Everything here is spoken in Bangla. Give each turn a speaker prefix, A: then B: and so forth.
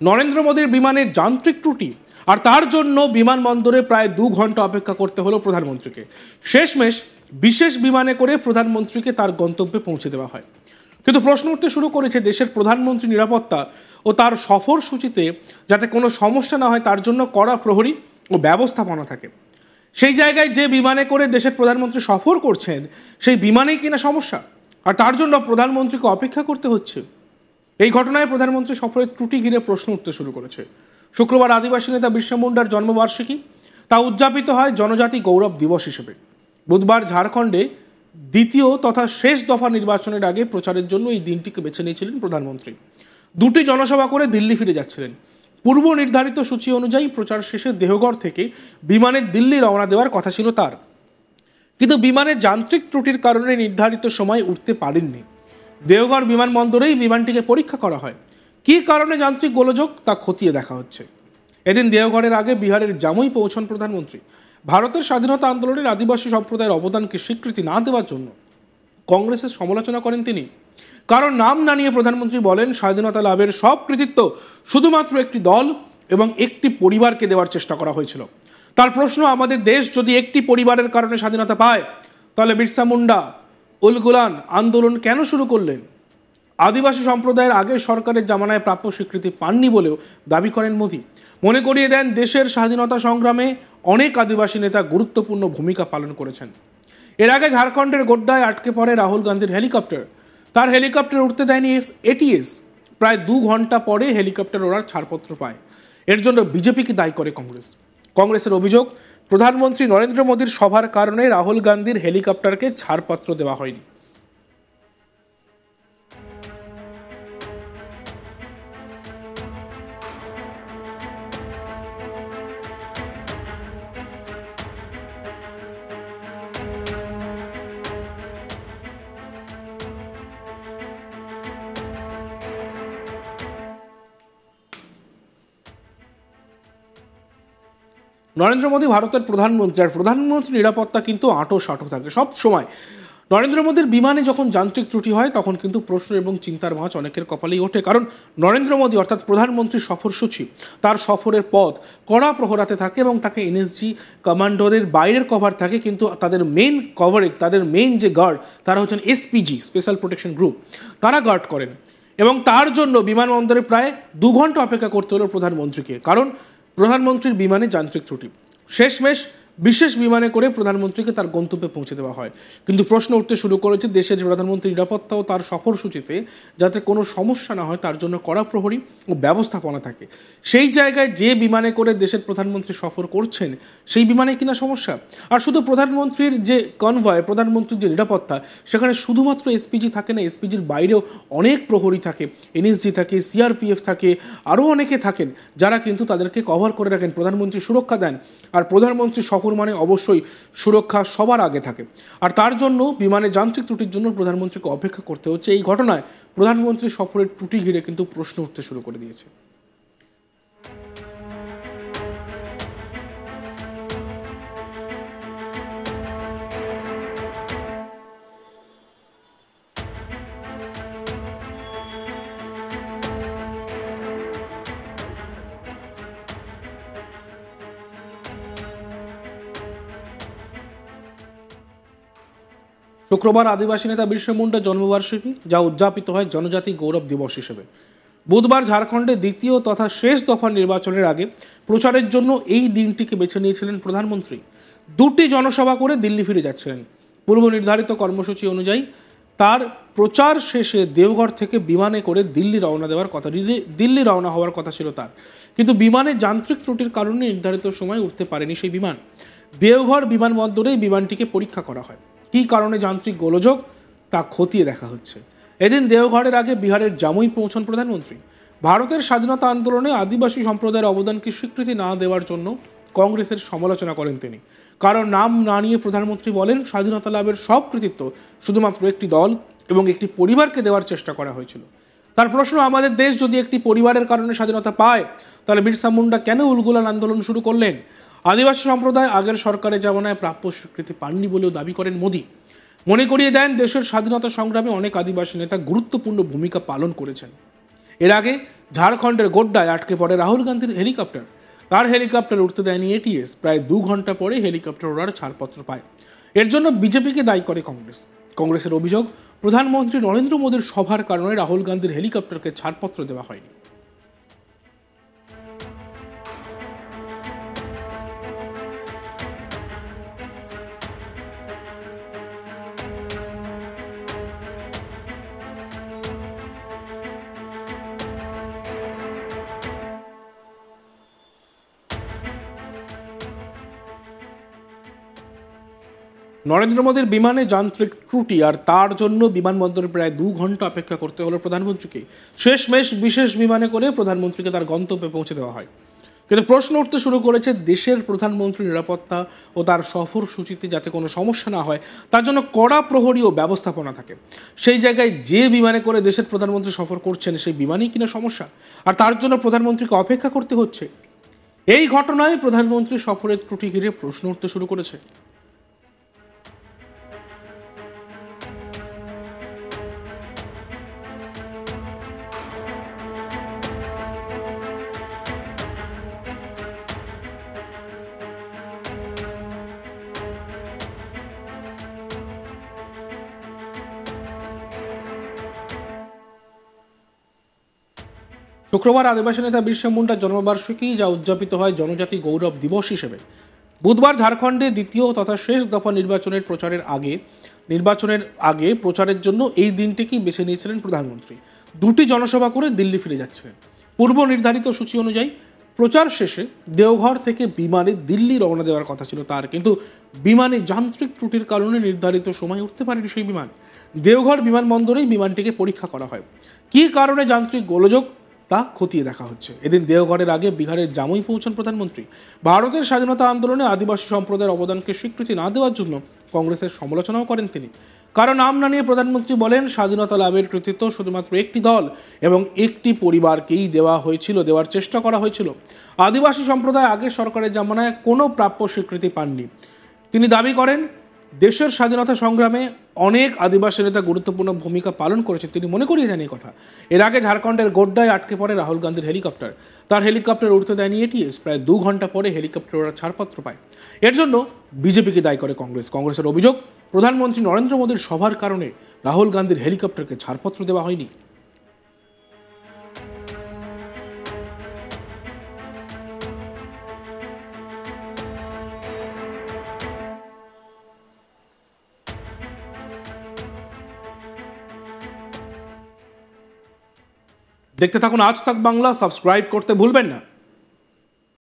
A: নরেন্দ্র মোদীর বিমানের যান্ত্রিক ত্রুটি, আর তার জন্য বিমানবন্দরে প্রায় 2 ঘন্টা অপেক্ষা করতে হলো প্রধানমন্ত্রীকে। শেষমেশ বিশেষ বিমানে করে প্রধানমন্ত্রীকে তার গন্তব্যে পৌঁছে দেওয়া হয়। কিন্তু প্রশ্ন উঠতে শুরু করেছে দেশের প্রধানমন্ত্রী নিরাপত্তা ও তার সফর সূচিতে যাতে কোনো সমস্যা না হয় তার জন্য কড়া প্রহরী ও ব্যবস্থাপনা থাকে। সেই জায়গায় যে বিমানে করে দেশের প্রধানমন্ত্রী সফর করছেন সেই বিমানেই কিনা সমস্যা, আর তার জন্য প্রধানমন্ত্রীকে অপেক্ষা করতে হচ্ছে। এই ঘটনায় প্রধানমন্ত্রী সফরের ত্রুটি ঘিরে প্রশ্ন উঠতে শুরু করেছে। শুক্রবার আদিবাসী নেতা বিরসা মুন্ডার জন্মবার্ষিকী, তা উদযাপিত হয় জনজাতি গৌরব দিবস হিসেবে। বুধবার ঝাড়খণ্ডে দ্বিতীয় তথা শেষ দফা নির্বাচনের আগে প্রচারের জন্য এই দিনটিকে বেছে নিয়েছিলেন প্রধানমন্ত্রী। 2টি জনসভা করে দিল্লি ফিরে যাচ্ছিলেন। পূর্ব নির্ধারিত সূচি অনুযায়ী প্রচার শেষে দেহগড় থেকে বিমানে দিল্লি রওনা দেওয়ার কথা ছিল তার, কিন্তু বিমানের যান্ত্রিক ত্রুটির কারণে নির্ধারিত সময় উঠতে পারেননি। দেওঘর বিমানবন্দরেই বিমানটিকে পরীক্ষা করা হয়। কী কারণে যান্ত্রিক গোলযোগ তা খতিয়ে দেখা হচ্ছে। এদিন দেওঘরের আগে বিহারের জামুই পৌঁছন প্রধানমন্ত্রী। ভারতের স্বাধীনতা আন্দোলনের আদিবাসী সম্প্রদায়ের অবদানকে স্বীকৃতি না দেওয়ার জন্য কংগ্রেসের সমালোচনা করেন তিনি। কারণ নাম না নিয়ে প্রধানমন্ত্রী বলেন, স্বাধীনতা লাভের সব কৃতিত্ব শুধুমাত্র একটি দল এবং একটি পরিবারকে দেওয়ার চেষ্টা করা হয়েছিল। তার প্রশ্ন, আমাদের দেশ যদি একটি পরিবারের কারণে স্বাধীনতা পায়, তাহলে বিরসা মুন্ডা উলগুলান আন্দোলন কেন শুরু করলেন? আদিবাসী সম্প্রদায়ের আগের সরকারের জামানায় প্রাপ্য স্বীকৃতি পাননি বলেও দাবি করেন মোদী। মনে করিয়ে দেন, দেশের স্বাধীনতা সংগ্রামে অনেক আদিবাসী নেতা গুরুত্বপূর্ণ ভূমিকা পালন করেছেন। এর আগে ঝাড়খণ্ডের গোড্ডায় আটকে পড়ে রাহুল গান্ধীর হেলিকপ্টার। তার হেলিকপ্টার উঠতে দেয়নি এটিএস। প্রায় 2 ঘন্টা পরে হেলিকপ্টার ওড়ার ছাড়পত্র পায়। এর জন্য বিজেপিকে দায়ী করে কংগ্রেস। কংগ্রেসের অভিযোগ, প্রধানমন্ত্রী নরেন্দ্র মোদীর সভার কারণে রাহুল গান্ধীর হেলিকপ্টারকে ছাড়পত্র দেওয়া হয়নি। নরেন্দ্র মোদী ভারতের প্রধানমন্ত্রী, আর প্রধানমন্ত্রী নিরাপত্তা কিন্তু আঁটো থাকে সব সময়। নরেন্দ্র মোদীর বিমানে যখন যান্ত্রিক ত্রুটি হয় তখন কিন্তু প্রশ্ন এবং চিন্তার ভাঁজ অনেকের কপালেই ওঠে। কারণ নরেন্দ্র মোদী অর্থাৎ প্রধানমন্ত্রীর সফরসূচি, তার সফরের পথ কড়া প্রহরাতে থাকে এবং তাকে এনএসজি কমান্ডোদের বাইরের কভার থাকে, কিন্তু তাদের মেইন কভারেজ, তাদের মেইন যে গার্ড, তারা হচ্ছেন এসপিজি, স্পেশাল প্রোটেকশন গ্রুপ, তারা গার্ড করেন। এবং তার জন্য বিমানবন্দরে প্রায় 2 ঘন্টা অপেক্ষা করতে হলো প্রধানমন্ত্রীকে, কারণ প্রধানমন্ত্রীর বিমানে যান্ত্রিক ত্রুটি। শেষমেশ বিশেষ বিমানে করে প্রধানমন্ত্রীকে তার গন্তব্যে পৌঁছে দেওয়া হয়। কিন্তু প্রশ্ন উঠতে শুরু করেছে দেশের প্রধানমন্ত্রীর নিরাপত্তা ও তার সফরসূচিতে যাতে কোনো সমস্যা না হয় তার জন্য কড়া প্রহরী ও ব্যবস্থাপনা থাকে। সেই জায়গায় যে বিমানে করে দেশের প্রধানমন্ত্রী সফর করছেন সেই বিমানে কিনা সমস্যা। আর শুধু প্রধানমন্ত্রীর যে কনভয়, প্রধানমন্ত্রীর যে নিরাপত্তা, সেখানে শুধুমাত্র এসপিজি থাকে না, এসপিজির বাইরেও অনেক প্রহরী থাকে, এনএসজি থাকে, সিআরপিএফ থাকে, আরও অনেকে থাকেন যারা কিন্তু তাদেরকে কভার করে রাখেন, প্রধানমন্ত্রী সুরক্ষা দেন। আর প্রধানমন্ত্রী সফর মানে অবশ্যই সুরক্ষা সবার আগে থাকে, আর তার জন্য বিমানে যান্ত্রিক ত্রুটির জন্য প্রধানমন্ত্রীকে অপেক্ষা করতে হচ্ছে। এই ঘটনায় প্রধানমন্ত্রী সফরের ত্রুটি ঘিরে কিন্তু প্রশ্ন উঠতে শুরু করে দিয়েছে। শুক্রবার আদিবাসী নেতা বিরসা মুন্ডার জন্মবার্ষিকী, যা উদযাপিত হয় জনজাতি গৌরব দিবস হিসেবে। বুধবার ঝাড়খণ্ডে দ্বিতীয় তথা শেষ দফার নির্বাচনের আগে প্রচারের জন্য এই দিনটিকে বেছে নিয়েছিলেন প্রধানমন্ত্রী। 2টি জনসভা করে দিল্লি ফিরে যাচ্ছিলেন। পূর্ব নির্ধারিত কর্মসূচি অনুযায়ী তার প্রচার শেষে দেওঘর থেকে বিমানে করে দিল্লি রওনা হওয়ার কথা ছিল তার, কিন্তু বিমানের যান্ত্রিক ত্রুটির কারণে নির্ধারিত সময় উঠতে পারেনি সেই বিমান। দেওঘর বিমানবন্দরেই বিমানটিকে পরীক্ষা করা হয়। কী কারণে যান্ত্রিক গোলযোগ তা খতিয়ে দেখা হচ্ছে। এদিন দেওঘরের আগে বিহারের জামুই পৌঁছন প্রধানমন্ত্রী। ভারতের স্বাধীনতা আন্দোলনে আদিবাসী সম্প্রদায়ের অবদানকে স্বীকৃতি না দেওয়ার জন্য কংগ্রেসের সমালোচনা করেন তিনি। কারণ নাম না নিয়ে প্রধানমন্ত্রী বলেন, স্বাধীনতা লাভের সব কৃতিত্ব শুধুমাত্র একটি দল এবং একটি পরিবারকে দেওয়ার চেষ্টা করা হয়েছিল। তার প্রশ্ন, আমাদের দেশ যদি একটি পরিবারের কারণে স্বাধীনতা পায়, তাহলে বিরসা মুন্ডা কেন উলগুলান আন্দোলন শুরু করলেন? আদিবাসী সম্প্রদায় আগের সরকারের জামানায় প্রাপ্য স্বীকৃতি পাননি বলেও দাবি করেন মোদী। মনে করিয়ে দেন, দেশের স্বাধীনতা সংগ্রামে অনেক আদিবাসী নেতা গুরুত্বপূর্ণ ভূমিকা পালন করেছেন। এর আগে ঝাড়খণ্ডের গোড্ডায় আটকে পড়ে রাহুল গান্ধীর হেলিকপ্টার। তার হেলিকপ্টার উঠতে দেয়নি এটিএস। প্রায় 2 ঘন্টা পরে হেলিকপ্টার ওড়ার ছাড়পত্র পায়। এর জন্য বিজেপিকে দায়ী করে কংগ্রেস। কংগ্রেসের অভিযোগ, প্রধানমন্ত্রী নরেন্দ্র মোদীর সভার কারণে রাহুল গান্ধীর হেলিকপ্টারকে ছাড়পত্র দেওয়া হয়নি। নরেন্দ্র মোদীর বিমানে যান্ত্রিক ত্রুটি আর তার জন্য বিমানবন্দরে প্রায় 2 ঘন্টা অপেক্ষা করতে হলো প্রধানমন্ত্রীকে। শেষমেশ বিশেষ বিমানে করে প্রধানমন্ত্রীকে তার গন্তব্যে পৌঁছে দেওয়া হয়। কিন্তু প্রশ্ন উঠতে শুরু করেছে, দেশের প্রধানমন্ত্রীর নিরাপত্তা ও তার সফর সূচিতে যাতে কোনো সমস্যা না হয় তার জন্য কড়া প্রহরী ও ব্যবস্থাপনা থাকে। সেই জায়গায় যে বিমানে করে দেশের প্রধানমন্ত্রী সফর করছেন সেই বিমানেই কিনা সমস্যা, আর তার জন্য প্রধানমন্ত্রীকে অপেক্ষা করতে হচ্ছে। এই ঘটনায় প্রধানমন্ত্রী সফরের ত্রুটি ঘিরে প্রশ্ন উঠতে শুরু করেছে। শুক্রবার আদিবাসী নেতা বিরসা মুন্ডার জন্মবার্ষিকী, যা উদযাপিত হয় জনজাতি গৌরব দিবস হিসেবে। বুধবার ঝাড়খণ্ডে দ্বিতীয় তথা শেষ দফা নির্বাচনের আগে প্রচারের জন্য এই দিনটিকেই বেছে নিয়েছিলেন প্রধানমন্ত্রী। 2টি জনসভা করে দিল্লি ফিরে যাচ্ছিলেন। পূর্ব নির্ধারিত সূচি অনুযায়ী প্রচার শেষে দেওঘর থেকে বিমানে দিল্লি রওনা দেওয়ার কথা ছিল তার, কিন্তু বিমানে যান্ত্রিক ত্রুটির কারণে নির্ধারিত সময় উঠতে পারেনি সেই বিমান। দেওঘর বিমানবন্দরেই বিমানটিকে পরীক্ষা করা হয়। কী কারণে যান্ত্রিক গোলযোগ তা খতিয়ে দেখা হচ্ছে। এদিন দেওঘরের আগে বিহারের জামুই পৌঁছান প্রধানমন্ত্রী। ভারতের স্বাধীনতা আন্দোলনে আদিবাসী সম্প্রদায়ের অবদানকে স্বীকৃতি না দেওয়ার জন্য কংগ্রেসের সমালোচনাও করেন তিনি। কারণ নাম না নিয়ে প্রধানমন্ত্রী বলেন, স্বাধীনতা লাভের কৃতিত্ব শুধুমাত্র একটি দল এবং একটি পরিবারকেই দেওয়ার চেষ্টা করা হয়েছিল। আদিবাসী সম্প্রদায় আগের সরকারের জামানায় কোনো প্রাপ্য স্বীকৃতি পাননি। তিনি দাবি করেন, দেশের স্বাধীনতা সংগ্রামে অনেক আদিবাসী নেতা গুরুত্বপূর্ণ ভূমিকা পালন করেছে। তিনি মনে করিয়ে দেন এই কথা। এর আগে ঝাড়খণ্ডের গোড্ডায় আটকে পড়ে রাহুল গান্ধীর হেলিকপ্টার। তার হেলিকপ্টার উঠতে দেয়নি এটিএস। প্রায় 2 ঘন্টা পরে হেলিকপ্টার ওড়ার ছাড়পত্র পায়। এর জন্য বিজেপিকে দায়ী করে কংগ্রেস। কংগ্রেসের অভিযোগ, প্রধানমন্ত্রী নরেন্দ্র মোদীর সভার কারণে রাহুল গান্ধীর হেলিকপ্টারকে ছাড়পত্র দেওয়া হয়নি। দেখতে থাকুন আজ তাক বাংলা, সাবস্ক্রাইব করতে ভুলবেন না।